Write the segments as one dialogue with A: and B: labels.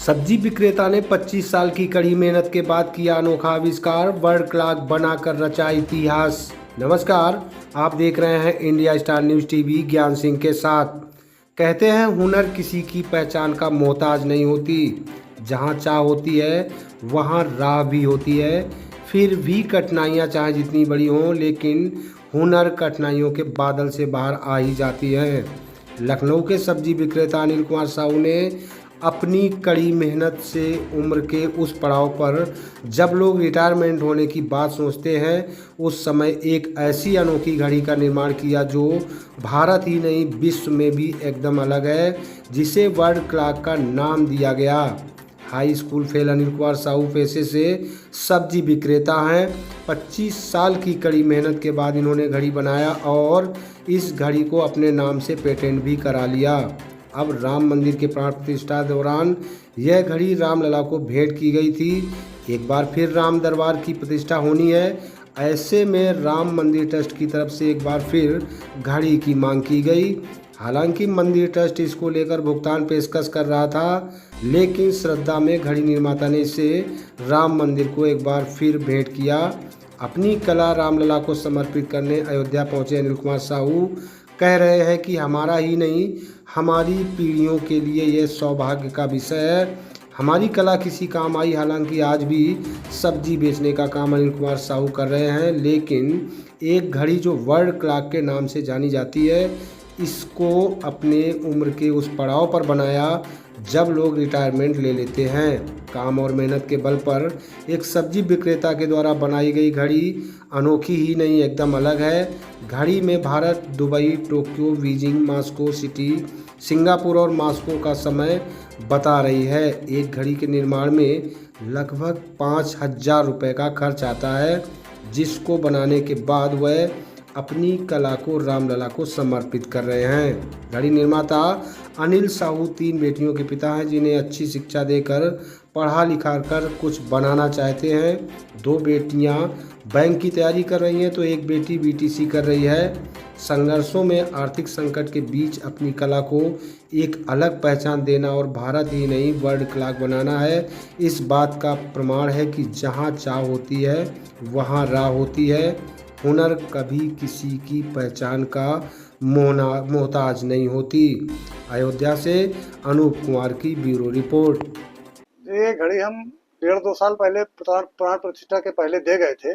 A: सब्जी विक्रेता ने 25 साल की कड़ी मेहनत के बाद किया अनोखा आविष्कार, वर्ल्ड क्लॉक बनाकर रचा इतिहास। नमस्कार, आप देख रहे हैं इंडिया स्टार न्यूज़ टीवी ज्ञान सिंह के साथ। कहते हैं हुनर किसी की पहचान का मोहताज नहीं होती। जहां चाह होती है वहां राह भी होती है। फिर भी कठिनाइयां चाहे जितनी बड़ी हों, लेकिन हुनर कठिनाइयों के बादल से बाहर आ ही जाती है। लखनऊ के सब्जी विक्रेता अनिल कुमार साहू ने अपनी कड़ी मेहनत से उम्र के उस पड़ाव पर, जब लोग रिटायरमेंट होने की बात सोचते हैं, उस समय एक ऐसी अनोखी घड़ी का निर्माण किया जो भारत ही नहीं विश्व में भी एकदम अलग है, जिसे वर्ल्ड क्लॉक का नाम दिया गया। High school fail Anil Kumar Sahu पेशे से सब्जी विक्रेता हैं। 25 साल की कड़ी मेहनत के बाद इन्होंने घड़ी बनाया और इस घड़ी को अपने नाम से पेटेंट भी करा लिया। अब राम मंदिर के प्राण प्रतिष्ठा दौरान यह घड़ी रामलला को भेंट की गई थी। एक बार फिर राम दरबार की प्रतिष्ठा होनी है। ऐसे में राम मंदिर ट्रस्ट की तरफ से एक बार फिर घड़ी की मांग की गई। हालांकि मंदिर ट्रस्ट इसको लेकर भुगतान पेशकश कर रहा था, लेकिन श्रद्धा में घड़ी निर्माता ने इसे राम मंदिर को एक बार फिर भेंट किया। अपनी कला रामलला को समर्पित करने अयोध्या पहुंचे अनिल कुमार साहू कह रहे हैं कि हमारा ही नहीं, हमारी पीढ़ियों के लिए यह सौभाग्य का विषय है। हमारी कला किसी काम आई। हालांकि आज भी सब्जी बेचने का काम अनिल कुमार साहू कर रहे हैं, लेकिन एक घड़ी जो वर्ल्ड क्लॉक के नाम से जानी जाती है, इसको अपने उम्र के उस पड़ाव पर बनाया जब लोग रिटायरमेंट ले लेते हैं। काम और मेहनत के बल पर एक सब्जी विक्रेता के द्वारा बनाई गई घड़ी अनोखी ही नहीं, एकदम अलग है। घड़ी में Bharat, Dubai, Tokyo, Beijing, Moscow city, Singapore और मॉस्को का समय बता रही है। एक घड़ी के निर्माण में लगभग 5,000 रुपये का खर्च आता है, जिसको बनाने के बाद वह अपनी कला को रामलला को समर्पित कर रहे हैं। घड़ी निर्माता अनिल साहू 3 बेटियों के पिता हैं, जिन्हें अच्छी शिक्षा देकर पढ़ा लिखा कर कुछ बनाना चाहते हैं। 2 बेटियां बैंक की तैयारी कर रही हैं, तो एक बेटी बीटीसी कर रही है। संघर्षों में आर्थिक संकट के बीच अपनी कला को एक अलग पहचान देना और भारत ही नहीं वर्ल्ड क्लॉक बनाना है, इस बात का प्रमाण है कि जहां चाह होती है वहां राह होती है। हुनर कभी किसी की पहचान का मोहताज नहीं होती। अयोध्या से अनूप कुमार की ब्यूरो रिपोर्ट।
B: ये घड़ी हम 1.5-2 साल पहले प्राण प्रतिष्ठा के पहले दे गए थे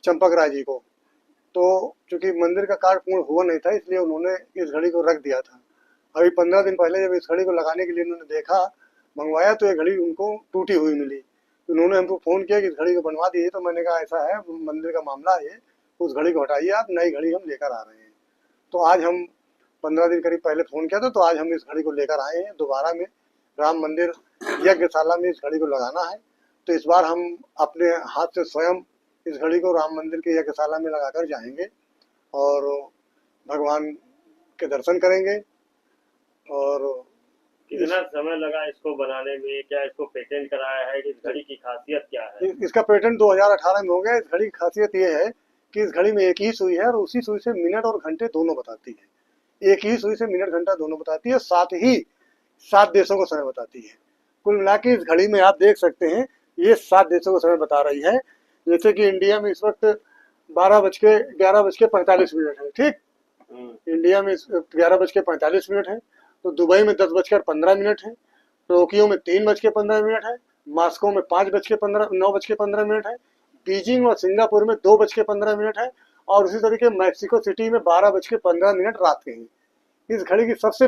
B: चंपक राय जी को। तो चूंकि मंदिर का कार्य पूर्ण हुआ नहीं था, इसलिए उन्होंने इस घड़ी को रख दिया था। अभी 15 दिन पहले जब इस घड़ी को लगाने के लिए उन्होंने देखा, मंगवाया, तो ये घड़ी उनको टूटी हुई मिली। उन्होंने हमको फ़ोन किया कि इस घड़ी को बनवा दिए। तो मैंने कहा ऐसा है, मंदिर का मामला है, उस घड़ी को हटाइए, आप नई घड़ी हम लेकर आ रहे हैं। तो आज हम 15 दिन करीब पहले फ़ोन किया था, तो आज हम इस घड़ी को लेकर आए हैं दोबारा में। राम मंदिर यज्ञशाला में इस घड़ी को लगाना है, तो इस बार हम अपने हाथ से स्वयं इस घड़ी को राम मंदिर के यज्ञशाला में लगाकर जाएंगे और भगवान के दर्शन करेंगे। और
C: कितना समय लगा इसको बनाने में? क्या इसको पेटेंट कराया है? इस घड़ी की खासियत क्या है?
B: इसका पेटेंट 2018 में हो गया। इस घड़ी की खासियत ये है कि इस घड़ी में एक ही सुई है और उसी सुई से मिनट और घंटे दोनों बताती है। एक ही सुई से मिनट घंटा दोनों बताती है, साथ ही 7 देशों का समय बताती है। कुल मिला के इस घड़ी में आप देख सकते हैं, ये 7 देशों का समय बता रही है। जैसे कि इंडिया में इस वक्त 11:45 है, ठीक। इंडिया में 11:45 है। तो दुबई में 10:15 है। टोक्यो में 3:15 है। मॉस्को में 9:15 है। बीजिंग और सिंगापुर में 2:15 है। और उसी तरीके मैक्सिको सिटी में 12:15 रात के हैं। इस घड़ी की सबसे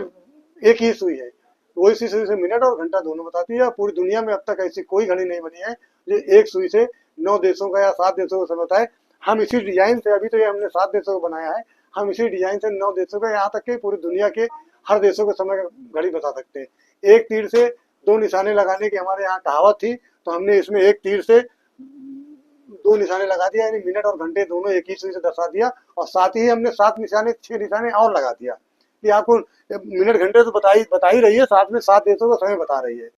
B: एक ही सुई है, वो इसी सुई से मिनट और घंटा दोनों बताती है। पूरी दुनिया में अब तक ऐसी कोई घड़ी नहीं बनी है जो एक सुई से 9 देशों का या 7 देशों का समय बताए। हम इसी डिजाइन से, अभी तो ये हमने 7 देशों को बनाया है, हम इसी डिजाइन से 9 देशों का, यहाँ तक कि पूरी दुनिया के हर देशों के समय घड़ी बता सकते हैं। एक तीर से 2 निशाने लगाने की हमारे यहाँ कहावत थी, तो हमने इसमें एक तीर से 2 निशाने लगा दिया, यानी मिनट और घंटे दोनों एक ही सुई से दर्शा दिया। और साथ ही हमने 7 निशाने, 6 निशाने और लगा दिया कि आपको मिनट घंटे तो बता ही रही है, साथ में 7 देशों का समय बता रही है।